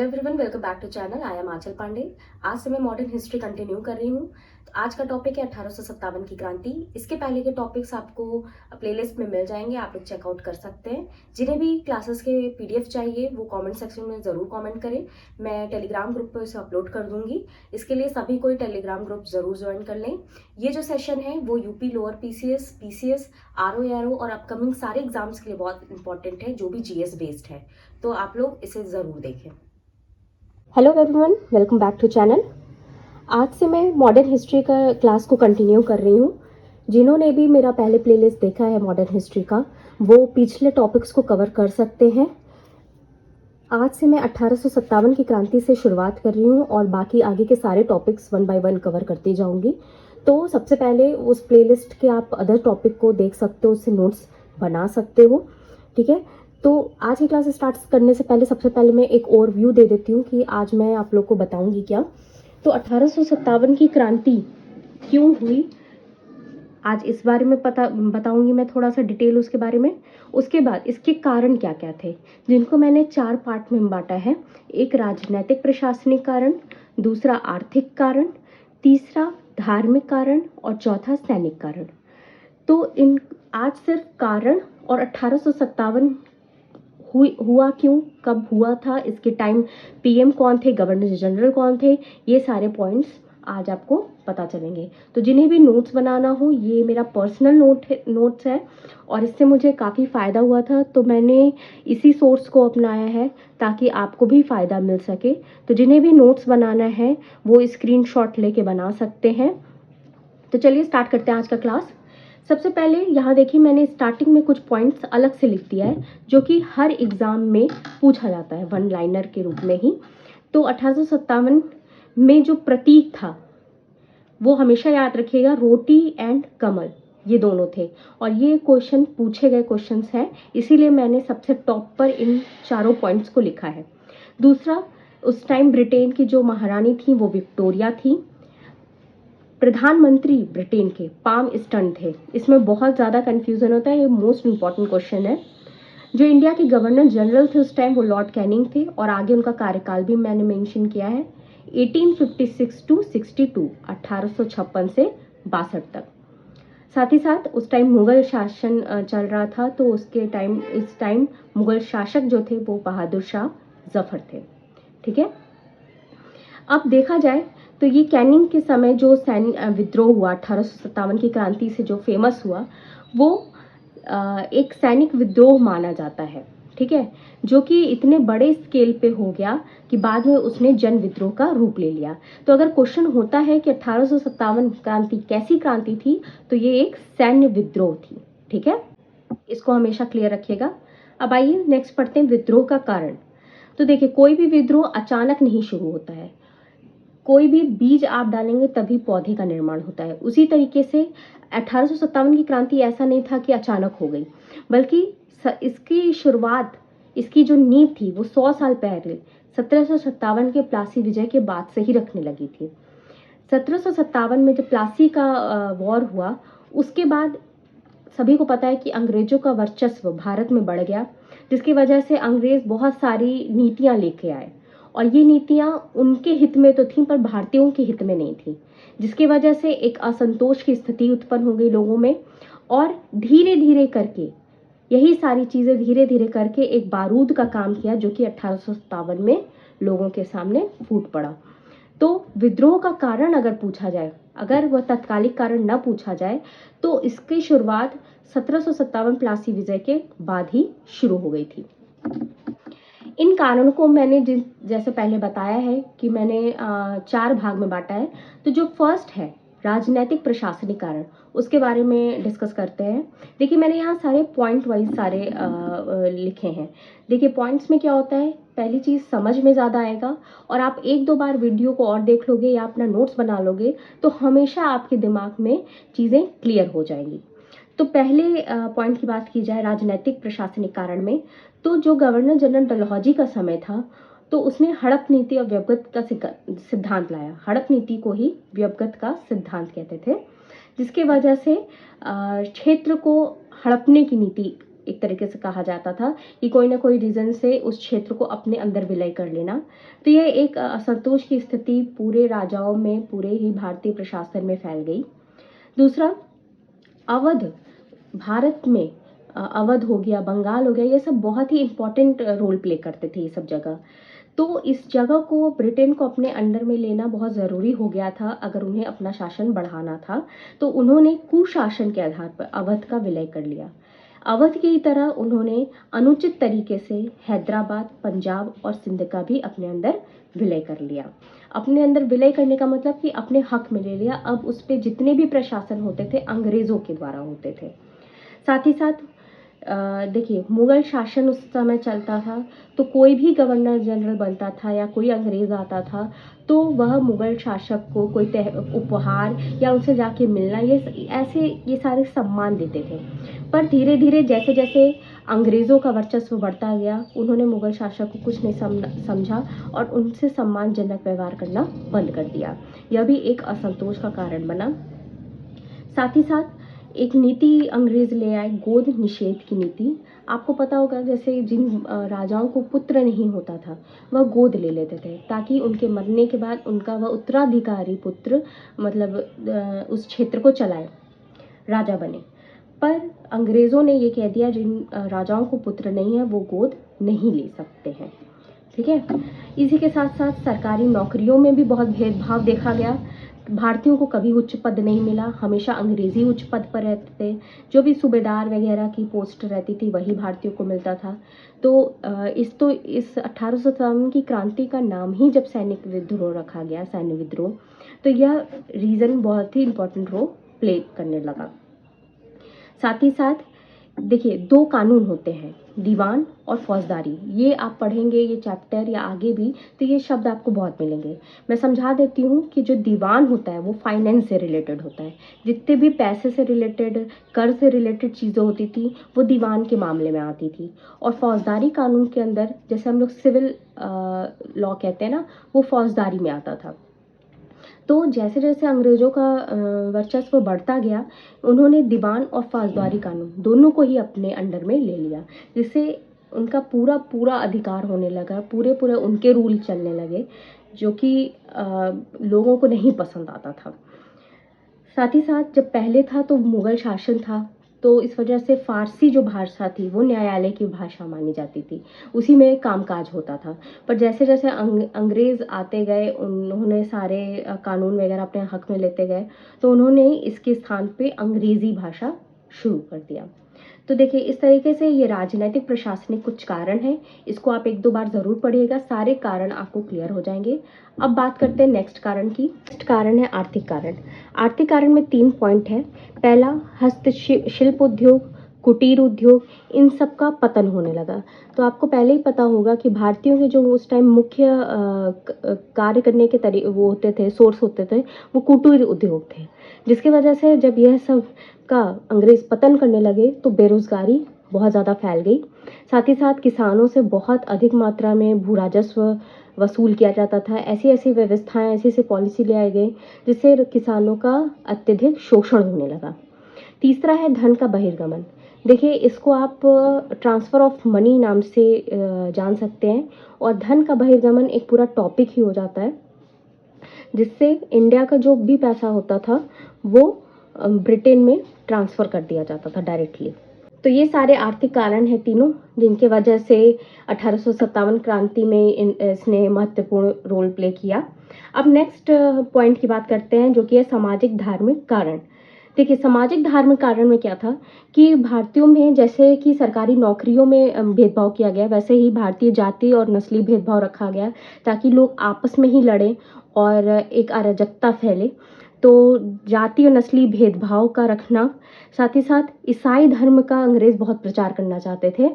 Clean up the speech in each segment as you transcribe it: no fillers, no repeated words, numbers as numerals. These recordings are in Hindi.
Everyone welcome back to channel. I am Aanchal Pandey. आज से मैं मॉडर्न हिस्ट्री कंटिन्यू कर रही हूँ। तो आज का टॉपिक है 1857 की क्रांति। इसके पहले के टॉपिक्स आपको प्लेलिस्ट में मिल जाएंगे, आप लोग चेकआउट कर सकते हैं। जिन्हें भी क्लासेस के पीडीएफ चाहिए वो कमेंट सेक्शन में ज़रूर कमेंट करें, मैं टेलीग्राम ग्रुप पर इसे अपलोड कर दूंगी। इसके लिए सभी कोई टेलीग्राम ग्रुप ज़रूर ज्वाइन कर लें। ये जो सेशन है वो UP lower PCS, PCS, RO ARO और अपकमिंग सारे एग्जाम्स के लिए बहुत इंपॉर्टेंट है, जो भी जीएस बेस्ड है। तो आप लोग इसे ज़रूर देखें। Hello everyone, welcome back to channel. आज से मैं मॉडर्न हिस्ट्री का क्लास को कंटिन्यू कर रही हूँ। जिन्होंने भी मेरा पहले प्लेलिस्ट देखा है मॉडर्न हिस्ट्री का, वो पिछले टॉपिक्स को कवर कर सकते हैं। आज से मैं 1857 की क्रांति से शुरुआत कर रही हूँ और बाकी आगे के सारे topics one by one cover करती जाऊँगी। तो सबसे पहले उस प्लेलिस्ट के आप अदर टॉपिक को देख सकते हो, उससे नोट्स बना सकते हो, ठीक है। तो आज की क्लास स्टार्ट करने से पहले सबसे पहले मैं एक ओवरव्यू दे देती हूँ कि आज मैं आप लोग को बताऊंगी क्या। तो 1857 की क्रांति क्यों हुई, आज इस बारे में बताऊंगी मैं थोड़ा सा डिटेल उसके बारे में। उसके बाद इसके कारण क्या क्या थे, जिनको मैंने 4 पार्ट में बांटा है। एक राजनीतिक प्रशासनिक कारण, दूसरा आर्थिक कारण, तीसरा धार्मिक कारण और चौथा सैनिक कारण। तो इन आज सिर्फ कारण और 1857 हुआ क्यों, कब हुआ था, इसके टाइम पीएम कौन थे, गवर्नर जनरल कौन थे, ये सारे पॉइंट्स आज आपको पता चलेंगे। तो जिन्हें भी नोट्स बनाना हो, ये मेरा पर्सनल नोट्स है और इससे मुझे काफ़ी फ़ायदा हुआ था, तो मैंने इसी सोर्स को अपनाया है ताकि आपको भी फ़ायदा मिल सके। तो जिन्हें भी नोट्स बनाना है वो स्क्रीनशॉट लेके बना सकते हैं। तो चलिए स्टार्ट करते हैं आज का क्लास। सबसे पहले यहाँ देखिए, मैंने स्टार्टिंग में कुछ पॉइंट्स अलग से लिख दिया है जो कि हर एग्जाम में पूछा जाता है वन लाइनर के रूप में ही। तो 1857 में जो प्रतीक था वो हमेशा याद रखिएगा, रोटी एंड कमल, ये दोनों थे और ये क्वेश्चन पूछे गए क्वेश्चंस हैं, इसीलिए मैंने सबसे टॉप पर इन चारों पॉइंट्स को लिखा है। दूसरा, उस टाइम ब्रिटेन की जो महारानी थी वो विक्टोरिया थी। प्रधानमंत्री ब्रिटेन के पाम स्टन थे। इसमें बहुत ज़्यादा कन्फ्यूज़न होता है, ये मोस्ट इंपॉर्टेंट क्वेश्चन है। जो इंडिया के गवर्नर जनरल थे उस टाइम वो लॉर्ड कैनिंग थे और आगे उनका कार्यकाल भी मैंने मेंशन किया है, 1856 टू 62, 1856 से 62 तक। साथ ही साथ उस टाइम मुगल शासन चल रहा था, तो उसके टाइम इस टाइम मुगल शासक जो थे वो बहादुर शाह जफर थे, ठीक है। अब देखा जाए तो ये कैनिंग के समय जो सैनिक विद्रोह हुआ 1857 की क्रांति से जो फेमस हुआ, वो एक सैनिक विद्रोह माना जाता है, ठीक है, जो कि इतने बड़े स्केल पे हो गया कि बाद में उसने जन विद्रोह का रूप ले लिया। तो अगर क्वेश्चन होता है कि 1857 क्रांति कैसी क्रांति थी, तो ये एक सैन्य विद्रोह थी, ठीक है, इसको हमेशा क्लियर रखिएगा। अब आइए नेक्स्ट पढ़ते हैं विद्रोह का कारण। तो देखिए, कोई भी विद्रोह अचानक नहीं शुरू होता है, कोई भी बीज आप डालेंगे तभी पौधे का निर्माण होता है। उसी तरीके से 1857 की क्रांति ऐसा नहीं था कि अचानक हो गई, बल्कि इसकी शुरुआत, इसकी जो नींव थी वो 100 साल पहले 1757 के प्लासी विजय के बाद से ही रखने लगी थी। 1757 में जब प्लासी का वॉर हुआ, उसके बाद सभी को पता है कि अंग्रेजों का वर्चस्व भारत में बढ़ गया, जिसकी वजह से अंग्रेज बहुत सारी नीतियां लेके आए और ये नीतियां उनके हित में तो थीं पर भारतीयों के हित में नहीं थी, जिसकी वजह से एक असंतोष की स्थिति उत्पन्न हो गई लोगों में। और धीरे धीरे करके यही सारी चीज़ें धीरे धीरे करके एक बारूद का काम किया, जो कि 1857 में लोगों के सामने फूट पड़ा। तो विद्रोह का कारण अगर पूछा जाए, अगर वह तत्कालिक कारण न पूछा जाए, तो इसकी शुरुआत 1757 प्लासी विजय के बाद ही शुरू हो गई थी। इन कारणों को मैंने जैसे पहले बताया है कि मैंने 4 भाग में बांटा है। तो जो फर्स्ट है राजनीतिक प्रशासनिक कारण, उसके बारे में डिस्कस करते हैं। देखिए, मैंने यहाँ सारे पॉइंट वाइज सारे लिखे हैं। देखिए, पॉइंट्स में क्या होता है, पहली चीज़ समझ में ज़्यादा आएगा और आप 1-2 बार वीडियो को और देख लोगे या अपना नोट्स बना लोगे तो हमेशा आपके दिमाग में चीज़ें क्लियर हो जाएंगी। तो पहले पॉइंट की बात की जाए राजनीतिक प्रशासनिक कारण में, तो जो गवर्नर जनरल डलहौजी का समय था, तो उसने हड़प नीति और व्यवगत का सिद्धांत लाया। हड़प नीति को ही व्यवगत का सिद्धांत कहते थे, जिसके वजह से क्षेत्र को हड़पने की नीति एक तरीके से कहा जाता था कि कोई ना कोई रीज़न से उस क्षेत्र को अपने अंदर विलय कर लेना। तो ये एक असंतोष की स्थिति पूरे राजाओं में, पूरे ही भारतीय प्रशासन में फैल गई। दूसरा, अवध, भारत में अवध हो गया, बंगाल हो गया, ये सब बहुत ही इम्पोर्टेंट रोल प्ले करते थे ये सब जगह। तो इस जगह को ब्रिटेन को अपने अंडर में लेना बहुत ज़रूरी हो गया था अगर उन्हें अपना शासन बढ़ाना था। तो उन्होंने कुशासन के आधार पर अवध का विलय कर लिया। अवध की तरह उन्होंने अनुचित तरीके से हैदराबाद, पंजाब और सिंध का भी अपने अंदर विलय कर लिया। अपने अंदर विलय करने का मतलब कि अपने हक में ले लिया। अब उस पे जितने भी प्रशासन होते थे अंग्रेज़ों के द्वारा होते थे। साथ ही साथ देखिए, मुगल शासन उस समय चलता था, तो कोई भी गवर्नर जनरल बनता था या कोई अंग्रेज़ आता था तो वह मुगल शासक को कोई उपहार या उनसे जाके मिलना, ये सारे सम्मान देते थे। पर धीरे धीरे जैसे जैसे अंग्रेज़ों का वर्चस्व बढ़ता गया, उन्होंने मुगल शासक को कुछ नहीं समझा और उनसे सम्मानजनक व्यवहार करना बंद कर दिया। यह भी एक असंतोष का कारण बना। साथ ही साथ एक नीति अंग्रेज ले आए, गोद निषेध की नीति। आपको पता होगा, जैसे जिन राजाओं को पुत्र नहीं होता था वह गोद ले लेते थे ताकि उनके मरने के बाद उनका वह उत्तराधिकारी पुत्र मतलब उस क्षेत्र को चलाए, राजा बने। पर अंग्रेज़ों ने ये कह दिया जिन राजाओं को पुत्र नहीं है वो गोद नहीं ले सकते हैं। ठीक है। इसी के साथ साथ सरकारी नौकरियों में भी बहुत भेदभाव देखा गया। भारतीयों को कभी उच्च पद नहीं मिला, हमेशा अंग्रेज़ी उच्च पद पर रहते थे। जो भी सूबेदार वगैरह की पोस्ट रहती थी वही भारतीयों को मिलता था। तो इस 1857 की क्रांति का नाम ही जब सैनिक विद्रोह रखा गया, सैन्य विद्रोह, तो यह रीज़न बहुत ही इम्पोर्टेंट रोल प्ले करने लगा। साथ ही साथ देखिए, दो कानून होते हैं, दीवान और फौजदारी। ये आप पढ़ेंगे ये चैप्टर या आगे भी, तो ये शब्द आपको बहुत मिलेंगे। मैं समझा देती हूँ कि जो दीवान होता है वो फाइनेंस से रिलेटेड होता है। जितने भी पैसे से रिलेटेड, कर से रिलेटेड चीज़ें होती थी वो दीवान के मामले में आती थी। और फौजदारी कानून के अंदर, जैसे हम लोग सिविल लॉ कहते हैं ना, वो फौजदारी में आता था। तो जैसे जैसे अंग्रेज़ों का वर्चस्व बढ़ता गया, उन्होंने दीवान और फौजदारी कानून दोनों को ही अपने अंडर में ले लिया, जिससे उनका पूरा पूरा अधिकार होने लगा, पूरे पूरे उनके रूल चलने लगे, जो कि लोगों को नहीं पसंद आता था। साथ ही साथ जब पहले था तो मुगल शासन था, तो इस वजह से फ़ारसी जो भाषा थी वो न्यायालय की भाषा मानी जाती थी, उसी में कामकाज होता था। पर जैसे जैसे अंग्रेज़ आते गए, उन्होंने सारे कानून वगैरह अपने हक में लेते गए, तो उन्होंने इसके स्थान पे अंग्रेज़ी भाषा शुरू कर दिया। तो देखिए, इस तरीके से ये राजनैतिक प्रशासनिक कुछ कारण हैं, इसको आप 1-2 बार ज़रूर पढ़िएगा, सारे कारण आपको क्लियर हो जाएंगे। अब बात करते हैं नेक्स्ट कारण की। नेक्स्ट कारण है आर्थिक कारण। आर्थिक कारण में 3 पॉइंट है। पहला, हस्तशिल्प उद्योग, कुटीर उद्योग, इन सब का पतन होने लगा। तो आपको पहले ही पता होगा कि भारतीयों के जो उस टाइम मुख्य कार्य करने के वो होते थे, सोर्स होते थे, वो कुटीर उद्योग थे, जिसकी वजह से जब यह सब का अंग्रेज़ पतन करने लगे तो बेरोज़गारी बहुत ज़्यादा फैल गई। साथ ही साथ किसानों से बहुत अधिक मात्रा में भू राजस्व वसूल किया जाता था। ऐसी व्यवस्थाएं, ऐसी पॉलिसी ले आए गए जिससे किसानों का अत्यधिक शोषण होने लगा। तीसरा है धन का बहिर्गमन। देखिए, इसको आप ट्रांसफ़र ऑफ मनी नाम से जान सकते हैं, और धन का बहिर्गमन एक पूरा टॉपिक ही हो जाता है, जिससे इंडिया का जो भी पैसा होता था वो ब्रिटेन में ट्रांसफ़र कर दिया जाता था डायरेक्टली। तो ये सारे आर्थिक कारण हैं तीनों, जिनके वजह से 1857 क्रांति में इसने महत्वपूर्ण रोल प्ले किया। अब नेक्स्ट पॉइंट की बात करते हैं, जो कि है सामाजिक धार्मिक कारण। देखिए, सामाजिक धार्मिक कारण में क्या था कि भारतीयों में जैसे कि सरकारी नौकरियों में भेदभाव किया गया, वैसे ही भारतीय जाति और नस्ली भेदभाव रखा गया ताकि लोग आपस में ही लड़ें और एक अराजकता फैले। तो जाति और नस्ली भेदभाव का रखना, साथ ही साथ ईसाई धर्म का अंग्रेज़ बहुत प्रचार करना चाहते थे।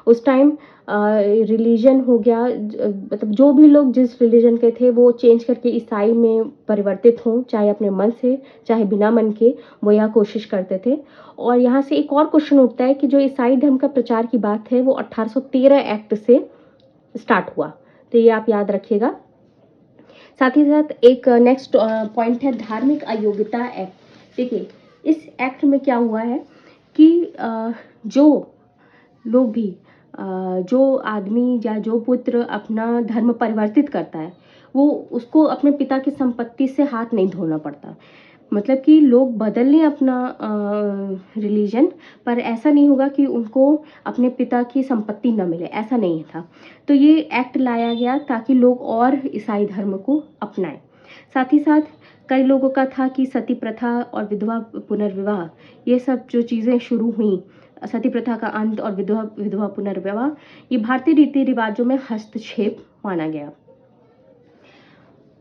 उस टाइम रिलीजन हो गया, मतलब जो भी लोग जिस रिलीजन के थे वो चेंज करके ईसाई में परिवर्तित हों, चाहे अपने मन से चाहे बिना मन के, वो यह कोशिश करते थे। और यहाँ से एक और क्वेश्चन उठता है कि जो ईसाई धर्म का प्रचार की बात है वो 1813 एक्ट से स्टार्ट हुआ, तो ये आप याद रखिएगा। साथ ही साथ एक नेक्स्ट पॉइंट है धार्मिक अयोग्यता एक्ट। देखिए, इस एक्ट में क्या हुआ है कि जो लोग भी जो आदमी या जो पुत्र अपना धर्म परिवर्तित करता है वो उसको अपने पिता की संपत्ति से हाथ नहीं धोना पड़ता। मतलब कि लोग बदल लें अपना रिलीजन, पर ऐसा नहीं होगा कि उनको अपने पिता की संपत्ति न मिले, ऐसा नहीं था। तो ये एक्ट लाया गया ताकि लोग और ईसाई धर्म को अपनाएं। साथ ही साथ कई लोगों का था कि सती प्रथा और विधवा पुनर्विवाह, ये सब जो चीज़ें शुरू हुई, सती प्रथा का अंत और विधवा विधवा पुनर्विवाह, ये भारतीय रीति रिवाजों में हस्तक्षेप माना गया।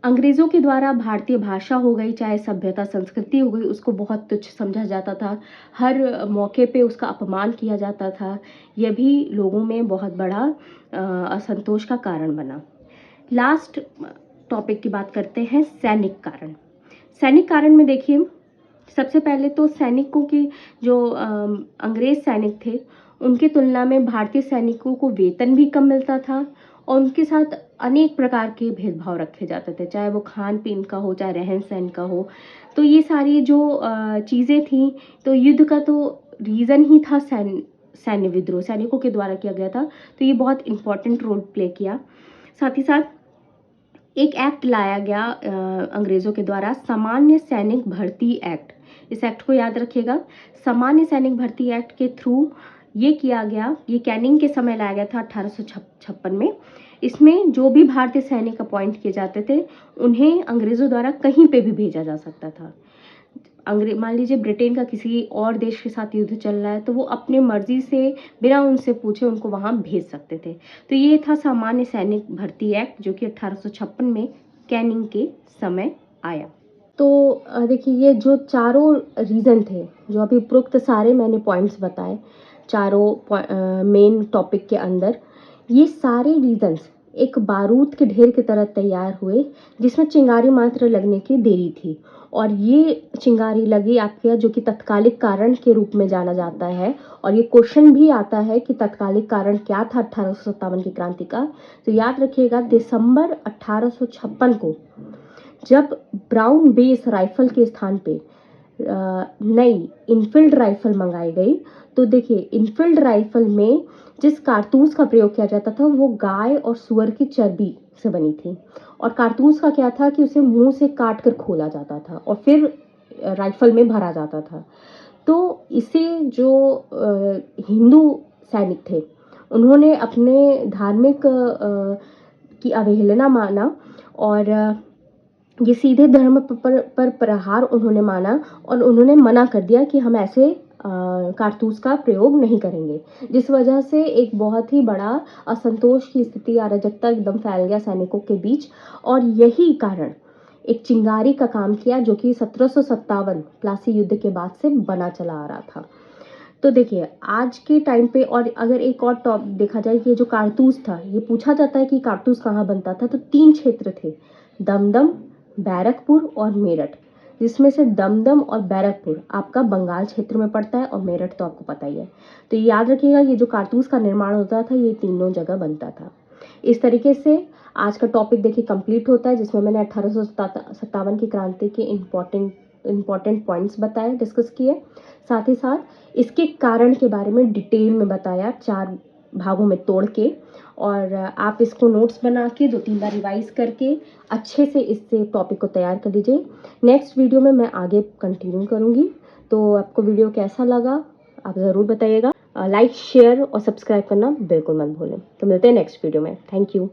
अंग्रेज़ों के द्वारा भारतीय भाषा हो गई, चाहे सभ्यता संस्कृति हो गई, उसको बहुत तुच्छ समझा जाता था। हर मौके पे उसका अपमान किया जाता था। यह भी लोगों में बहुत बड़ा असंतोष का कारण बना। लास्ट टॉपिक की बात करते हैं, सैनिक कारण। सैनिक कारण में देखिए, सबसे पहले तो सैनिकों की जो अंग्रेज सैनिक थे उनकी तुलना में भारतीय सैनिकों को वेतन भी कम मिलता था और उनके साथ अनेक प्रकार के भेदभाव रखे जाते थे, चाहे वो खान पीन का हो, चाहे रहन सहन का हो। तो ये सारी जो चीज़ें थी, तो युद्ध का तो रीज़न ही था सैन्य विद्रोह, सैनिकों के द्वारा किया गया था। तो ये बहुत इंपॉर्टेंट रोल प्ले किया। साथ ही साथ एक एक्ट लाया गया अंग्रेज़ों के द्वारा, सामान्य सैनिक भर्ती एक्ट। इस एक्ट को याद रखिएगा, सामान्य सैनिक भर्ती एक्ट के थ्रू ये किया गया, ये कैनिंग के समय लाया गया था 1856 में। इसमें जो भी भारतीय सैनिक अपॉइंट किए जाते थे उन्हें अंग्रेज़ों द्वारा कहीं पे भी भेजा जा सकता था। मान लीजिए ब्रिटेन का किसी और देश के साथ युद्ध चल रहा है तो वो अपने मर्जी से बिना उनसे पूछे उनको वहाँ भेज सकते थे। तो ये था सामान्य सैनिक भर्ती एक्ट, जो कि 1856 में कैनिंग के समय आया। तो देखिए, ये जो चारों रीज़न थे, जो अभी उपरोक्त सारे मैंने पॉइंट्स बताए चारों मेन टॉपिक के अंदर, ये सारे रीजंस एक बारूद के ढेर की तरह तैयार हुए जिसमें चिंगारी मात्र लगने की देरी थी। और ये चिंगारी लगी आपके, जो कि तत्कालिक कारण के रूप में जाना जाता है। और ये क्वेश्चन भी आता है कि तत्कालिक कारण क्या था 1857 की क्रांति का। तो याद रखिएगा, दिसंबर 1856 को जब ब्राउन बेस राइफल के स्थान पे नई इनफील्ड राइफल मंगाई गई, तो देखिए इनफील्ड राइफल में जिस कारतूस का प्रयोग किया जाता था वो गाय और सुअर की चर्बी से बनी थी। और कारतूस का क्या था कि उसे मुंह से काट कर खोला जाता था और फिर राइफल में भरा जाता था। तो इसे जो हिंदू सैनिक थे उन्होंने अपने धार्मिक की अवहेलना माना और ये सीधे धर्म पर प्रहार उन्होंने माना और उन्होंने मना कर दिया कि हम ऐसे कारतूस का प्रयोग नहीं करेंगे, जिस वजह से एक बहुत ही बड़ा असंतोष की स्थिति, अराजकता एकदम फैल गया सैनिकों के बीच। और यही कारण एक चिंगारी का काम किया जो कि 1757 प्लासी युद्ध के बाद से बना चला आ रहा था। तो देखिए आज के टाइम पे, और अगर एक और टॉप देखा जाए कि जो कारतूस था, ये पूछा जाता है कि कारतूस कहाँ बनता था, तो 3 क्षेत्र थे, दमदम, बैरकपुर और मेरठ। जिसमें से दमदम और बैरकपुर आपका बंगाल क्षेत्र में पड़ता है और मेरठ तो आपको पता ही है। तो ये याद रखिएगा, ये जो कारतूस का निर्माण होता था ये तीनों जगह बनता था। इस तरीके से आज का टॉपिक देखिए कंप्लीट होता है, जिसमें मैंने 1857 की क्रांति के इम्पॉर्टेंट पॉइंट्स बताए, डिस्कस किए। साथ ही साथ इसके कारण के बारे में डिटेल में बताया 4 भागों में तोड़ के। और आप इसको नोट्स बना के 2-3 बार रिवाइज करके अच्छे से इससे टॉपिक को तैयार कर लीजिए। नेक्स्ट वीडियो में मैं आगे कंटिन्यू करूँगी। तो आपको वीडियो कैसा लगा आप ज़रूर बताइएगा। लाइक, शेयर और सब्सक्राइब करना बिल्कुल मत भूलें। तो मिलते हैं नेक्स्ट वीडियो में। Thank you.